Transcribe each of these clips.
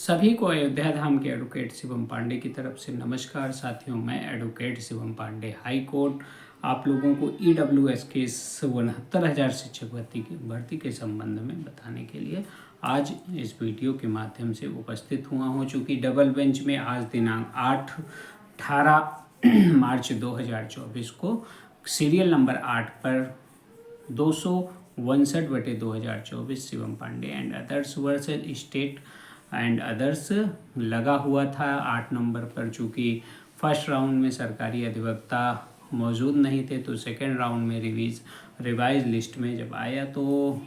सभी को अयोध्या धाम के एडवोकेट शिवम पांडे की तरफ से नमस्कार। साथियों, मैं advocate Shivam Pandey high court आप लोगों को EWS के 69,000 शिक्षक भर्ती के संबंध में बताने के लिए आज इस वीडियो के माध्यम से उपस्थित हुआ हूँ। चूँकि डबल बेंच में आज दिनांक 18 मार्च 2024 को सीरियल नंबर 8 पर 262/2024 Shivam Pandey and others versus state and others लगा हुआ था 8 नंबर पर। चूँकि फर्स्ट राउंड में सरकारी अधिवक्ता मौजूद नहीं थे तो सेकेंड राउंड में रिवाइज लिस्ट में जब आया तो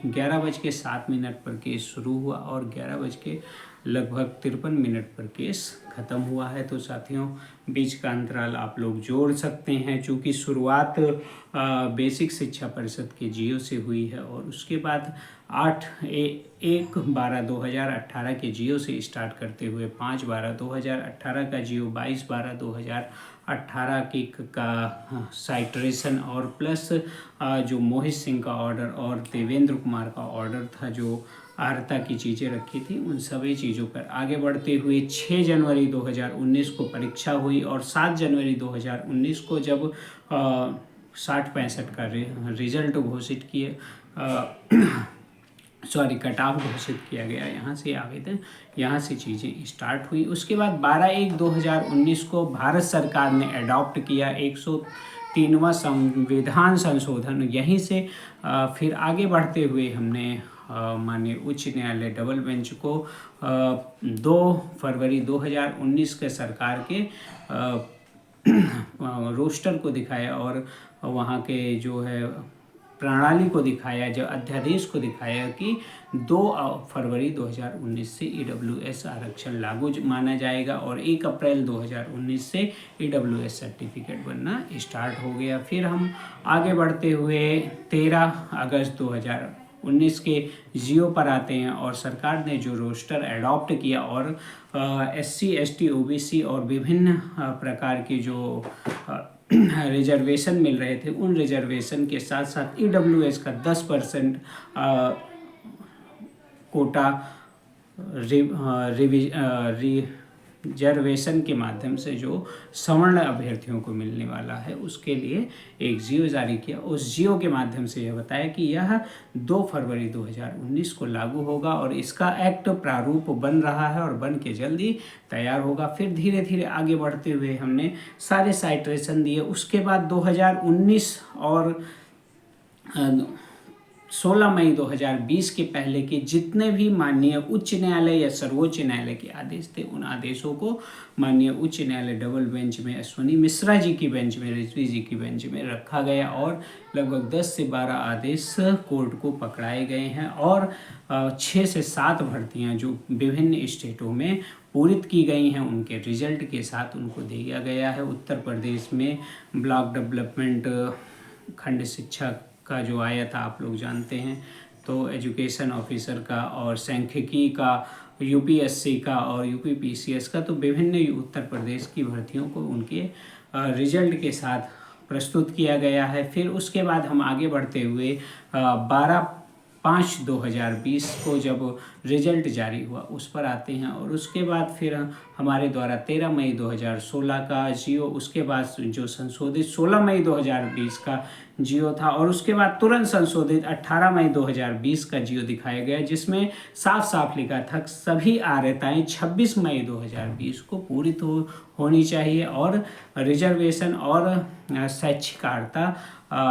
11:07 पर केस शुरू हुआ और 11:53 पर केस ख़त्म हुआ है। तो साथियों, बीच का अंतराल आप लोग जोड़ सकते हैं। चूँकि शुरुआत बेसिक शिक्षा परिषद के जियो से हुई है और उसके बाद 8/1/2018 के जियो से स्टार्ट करते हुए 5/12/2018 का जियो, 22/12/2018 का साइट्रेशन और प्लस जो मोहित सिंह का ऑर्डर और देवेंद्र कुमार का ऑर्डर था जो अर्हता की चीज़ें रखी थी, उन सभी चीज़ों पर आगे बढ़ते हुए 6 जनवरी 2019 को परीक्षा हुई और 7 जनवरी 2019 को जब 60-65 का रिजल्ट घोषित किए कट ऑफ घोषित किया गया, यहाँ से चीज़ें स्टार्ट हुई। उसके बाद 12/1/2019 को भारत सरकार ने अडॉप्ट किया 103वां संविधान संशोधन। यहीं से फिर आगे बढ़ते हुए हमने माननीय उच्च न्यायालय डबल बेंच को 2 फरवरी 2019 के सरकार के रोस्टर को दिखाया और वहाँ के जो है प्रणाली को दिखाया, जो अध्यादेश को दिखाया कि 2 फरवरी 2019 से EWS आरक्षण लागू माना जाएगा और 1 अप्रैल 2019 से EWS सर्टिफिकेट बनना स्टार्ट हो गया। फिर हम आगे बढ़ते हुए 13 अगस्त 2019 के जियो पर आते हैं और सरकार ने जो रोस्टर अडॉप्ट किया और SC ST OBC और विभिन्न प्रकार के जो रिजर्वेशन मिल रहे थे, उन रिजर्वेशन के साथ साथ EWS का 10% कोटा रिजर्वेशन के माध्यम से जो सवर्ण अभ्यर्थियों को मिलने वाला है, उसके लिए एक जियो जारी किया। उस जियो के माध्यम से यह बताया कि यह 2 फरवरी 2019 को लागू होगा और इसका एक्ट प्रारूप बन रहा है और बन के जल्दी तैयार होगा। फिर धीरे धीरे आगे बढ़ते हुए हमने सारे साइट्रेशन दिए। उसके बाद 2019 और 16 मई 2020 के पहले के जितने भी माननीय उच्च न्यायालय या सर्वोच्च न्यायालय के आदेश थे, उन आदेशों को माननीय उच्च न्यायालय डबल बेंच में अश्विनी मिश्रा जी की बेंच में, रिजवी जी की बेंच में रखा गया और लगभग 10 से 12 आदेश कोर्ट को पकड़ाए गए हैं और 6 से 7 भर्तियां जो विभिन्न स्टेटों में पूरित की गई हैं, उनके रिजल्ट के साथ उनको दिया गया है। उत्तर प्रदेश में ब्लॉक डेवलपमेंट खंड शिक्षा का जो आया था, आप लोग जानते हैं, तो एजुकेशन ऑफिसर का और सांख्यिकी का, UPSC का और UPPCS का, तो विभिन्न उत्तर प्रदेश की भर्तियों को उनके रिजल्ट के साथ प्रस्तुत किया गया है। फिर उसके बाद हम आगे बढ़ते हुए 12/5/2020 को जब रिजल्ट जारी हुआ उस पर आते हैं और उसके बाद फिर हमारे द्वारा 13 मई 2016 का जियो, उसके बाद जो संशोधित 16 मई 2020 का जियो था और उसके बाद तुरंत संशोधित 18 मई 2020 का जियो दिखाया गया, जिसमें साफ साफ लिखा था सभी आर्यताएँ 26 मई 2020 को पूरी होनी चाहिए और रिजर्वेशन और शैक्षिक अर्हता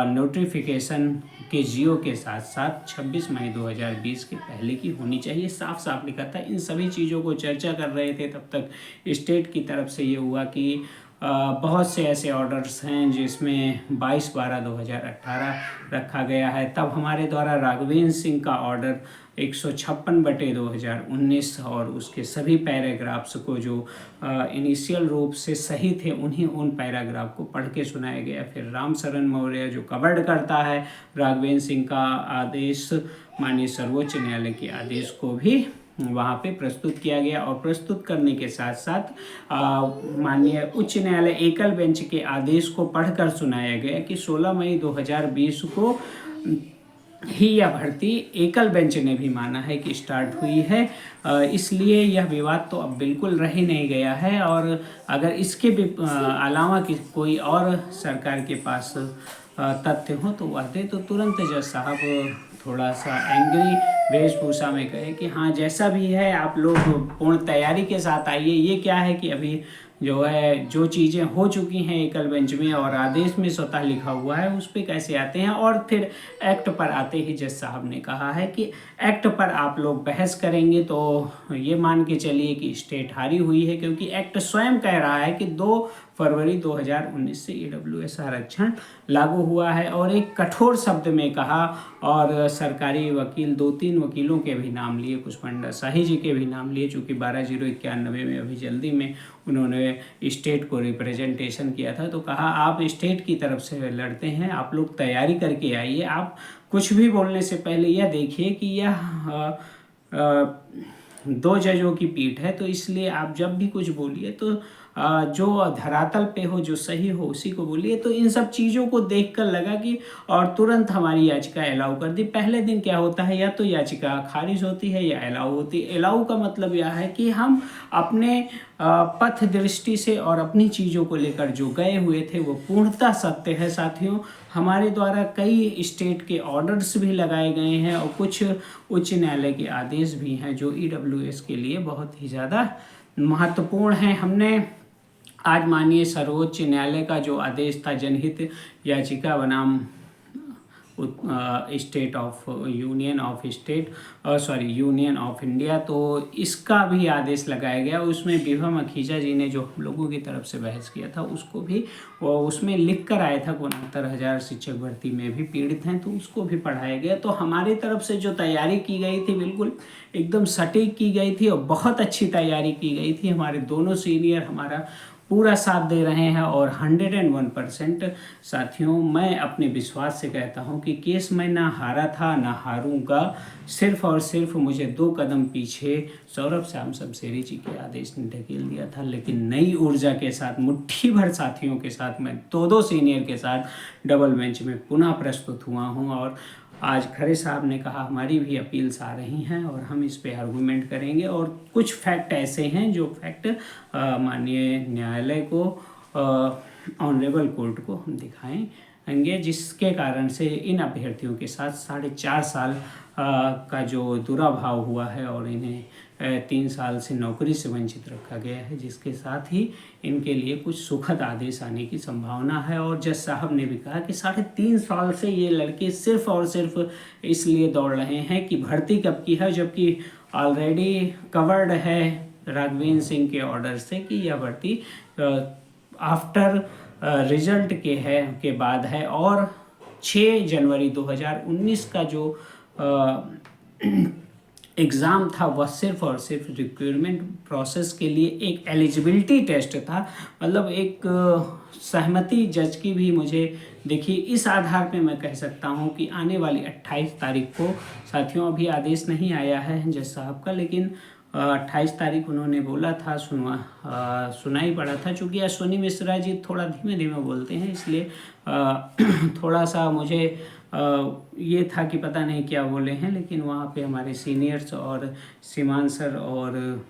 नोटिफिकेशन के जियो के साथ साथ 26 मई 2020 के पहले की होनी चाहिए, साफ साफ लिखा था। इन सभी चीज़ों को चर्चा कर रहे थे, तब तक स्टेट की तरफ से ये हुआ कि बहुत से ऐसे ऑर्डर्स हैं जिसमें 22/12/2018 रखा गया है। तब हमारे द्वारा राघवेंद्र सिंह का ऑर्डर 156/2019 और उसके सभी पैराग्राफ्स को जो इनिशियल रूप से सही थे उन पैराग्राफ को पढ़ के सुनाया गया। फिर रामशरण मौर्य जो कवर्ड करता है राघवेंद्र सिंह का आदेश, माननीय सर्वोच्च न्यायालय के आदेश को भी वहाँ पे प्रस्तुत किया गया और प्रस्तुत करने के साथ साथ माननीय उच्च न्यायालय एकल बेंच के आदेश को पढ़कर सुनाया गया कि 16 मई 2020 को ही यह भर्ती एकल बेंच ने भी माना है कि स्टार्ट हुई है। इसलिए यह विवाद तो अब बिल्कुल रह ही नहीं गया है। और अगर इसके भी अलावा कि कोई और सरकार के पास तथ्य हो तो वह दे, तो तुरंत जज साहब थोड़ा सा एंग्री वेशभूषा में कहे कि हाँ, जैसा भी है आप लोग पूर्ण तैयारी के साथ आइए। ये क्या है कि अभी जो है जो चीज़ें हो चुकी हैं एकल बेंच में और आदेश में स्वतः लिखा हुआ है, उस पर कैसे आते हैं। और फिर एक्ट पर आते ही जज साहब ने कहा है कि एक्ट पर आप लोग बहस करेंगे तो ये मान के चलिए कि स्टेट हारी हुई है, क्योंकि एक्ट स्वयं कह रहा है कि 2 फरवरी 2019 से ईडब्ल्यूएस आरक्षण लागू हुआ है। और एक कठोर शब्द में कहा, और सरकारी वकील 2-3 वकीलों के भी नाम लिए, पुष्पंडा शाही जी के भी नाम लिए, चूँकि 12/091 में अभी जल्दी में उन्होंने स्टेट को रिप्रेजेंटेशन किया था। तो कहा आप स्टेट की तरफ से लड़ते हैं, आप लोग तैयारी करके आइए। आप कुछ भी बोलने से पहले यह देखिए कि यह 2 जजों की पीठ है, तो इसलिए आप जब भी कुछ बोलिए तो जो धरातल पे हो, जो सही हो, उसी को बोलिए। तो इन सब चीज़ों को देखकर लगा कि और तुरंत हमारी याचिका अलाउ कर दी। पहले दिन क्या होता है, या तो याचिका खारिज होती है या अलाउ होती है। अलाउ का मतलब यह है कि हम अपने पथ दृष्टि से और अपनी चीज़ों को लेकर जो गए हुए थे वो पूर्णतः सत्य है। साथियों, हमारे द्वारा कई स्टेट के ऑर्डर्स भी लगाए गए हैं और कुछ उच्च न्यायालय के आदेश भी हैं जो ईडब्ल्यूएस के लिए बहुत ही ज़्यादा महत्वपूर्ण हैं। हमने आज मानिए सर्वोच्च न्यायालय का जो आदेश था जनहित याचिका बनाम state of union of state union of India, तो इसका भी आदेश लगाया गया। उसमें विभा मखीजा जी ने जो हम लोगों की तरफ से बहस किया था उसको भी उसमें लिख कर आया था 69,000 शिक्षक भर्ती में भी पीड़ित हैं, तो उसको भी पढ़ाया गया। तो हमारी तरफ से जो तैयारी की गई थी बिल्कुल एकदम सटीक की गई थी और बहुत अच्छी तैयारी की गई थी। हमारे दोनों सीनियर हमारा पूरा साथ दे रहे हैं और 101% साथियों, मैं अपने विश्वास से कहता हूं कि केस मैं ना हारा था ना हारूंगा। सिर्फ और सिर्फ मुझे 2 कदम पीछे सौरभ श्याम शमशेरी जी के आदेश ने ढकेल दिया था, लेकिन नई ऊर्जा के साथ मुट्ठी भर साथियों के साथ मैं 2-2 सीनियर के साथ डबल बेंच में पुनः प्रस्तुत हुआ हूं। और आज खरे साहब ने कहा हमारी भी अपील्स आ रही हैं और हम इस पे आर्गूमेंट करेंगे और कुछ फैक्ट ऐसे हैं जो फैक्ट माननीय न्यायालय को, ऑनरेबल कोर्ट को हम दिखाएंगे, जिसके कारण से इन अभ्यर्थियों के साथ 4.5 साल का जो दुराभाव हुआ है और इन्हें 3 साल से नौकरी से वंचित रखा गया है, जिसके साथ ही इनके लिए कुछ सुखद आदेश आने की संभावना है। और जज साहब ने भी कहा कि 3.5 साल से ये लड़के सिर्फ और सिर्फ इसलिए दौड़ रहे हैं कि भर्ती कब की है, जबकि ऑलरेडी कवर्ड है राघवेंद्र सिंह के ऑर्डर से कि यह भर्ती आफ्टर रिजल्ट के बाद है। और 6 जनवरी 2019 का जो एग्ज़ाम था वह सिर्फ और सिर्फ रिक्रूटमेंट प्रोसेस के लिए एक एलिजिबिलिटी टेस्ट था। मतलब एक सहमति जज की भी मुझे देखिए, इस आधार पे मैं कह सकता हूं कि आने वाली 28 तारीख को, साथियों अभी आदेश नहीं आया है जज साहब का, लेकिन 28 तारीख उन्होंने बोला था, सुनाई पड़ा था। चूँकि अश्विनी मिश्रा जी थोड़ा धीमे धीमे बोलते हैं, इसलिए थोड़ा सा मुझे ये था कि पता नहीं क्या बोले हैं। लेकिन वहाँ पे हमारे सीनियर्स और सीमान सर और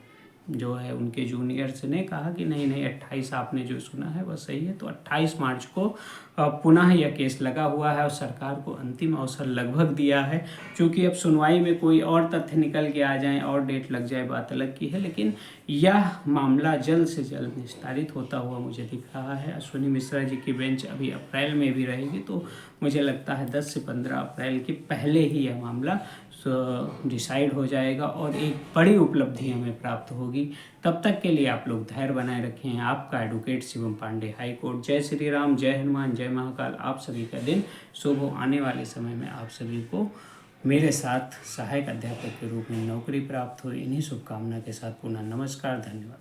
जो है उनके जूनियर्स ने कहा कि नहीं 28 आपने जो सुना है वह सही है। तो 28 मार्च को पुनः यह केस लगा हुआ है और सरकार को अंतिम अवसर लगभग दिया है। क्योंकि अब सुनवाई में कोई और तथ्य निकल के आ जाए और डेट लग जाए, बात अलग की है, लेकिन यह मामला जल्द से जल्द निस्तारित होता हुआ मुझे दिख रहा है। अश्विनी मिश्रा जी की बेंच अभी अप्रैल में भी रहेगी, तो मुझे लगता है 10 से 15 अप्रैल के पहले ही यह मामला डिसाइड हो जाएगा और एक बड़ी उपलब्धि हमें प्राप्त होगी। तब तक के लिए आप लोग धैर्य बनाए रखें। आपका advocate Shivam Pandey, high court. जय श्री राम, जय हनुमान, जय महाकाल। आप सभी का दिन शुभ हो। आने वाले समय में आप सभी को मेरे साथ सहायक अध्यापक के रूप में नौकरी प्राप्त हो, इन्हीं शुभकामना के साथ पुनः नमस्कार, धन्यवाद।